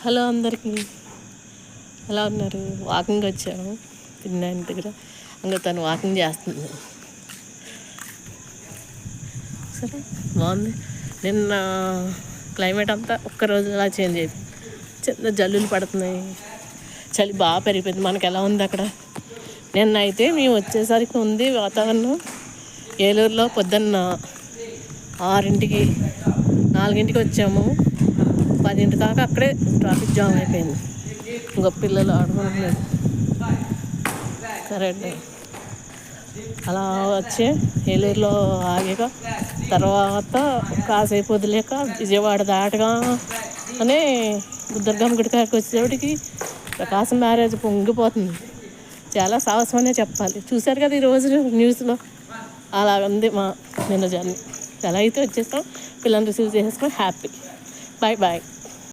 Hello అందరికీ, ఎలా ఉన్నారు? వాకింగ్ వచ్చాము పిన్నాని దగ్గర. ఇంకా తను వాకింగ్ చేస్తుంది. సరే, బాగుంది. నిన్న క్లైమేట్ అంతా ఒక్కరోజు అలా చేంజ్ అయిపోయింది. చిన్న జల్లులు పడుతున్నాయి, చలి బాగా పెరిగిపోయింది. మనకు ఎలా ఉంది అక్కడ? నిన్న అయితే మేము వచ్చేసరికి ఉంది వాతావరణం. ఏలూరులో పొద్దున్న 6ంటికి 4ంటికి వచ్చాము. 10 దాకా అక్కడే ట్రాఫిక్ జామ్ అయిపోయింది. ఇంకా పిల్లలు ఆడుకుంటున్నారు. సరే అండి, అలా వచ్చి ఏలూరులో ఆగాక తర్వాత కాసేపు వదిలేక విజయవాడ దాటగా అనే దుర్గమ్మ గుడి కాడికి వచ్చేటప్పటికి ప్రకాశం బ్యారేజ్ పొంగిపోతుంది. చాలా సాహసమనే చెప్పాలి. చూశారు కదా ఈరోజు న్యూస్లో. అలా ఉంది మా నిన్న జర్నీ. ఎలా అయితే వచ్చేస్తాం, పిల్లల్ని రిసీవ్ చేసేసుకొని హ్యాపీ. Bye bye.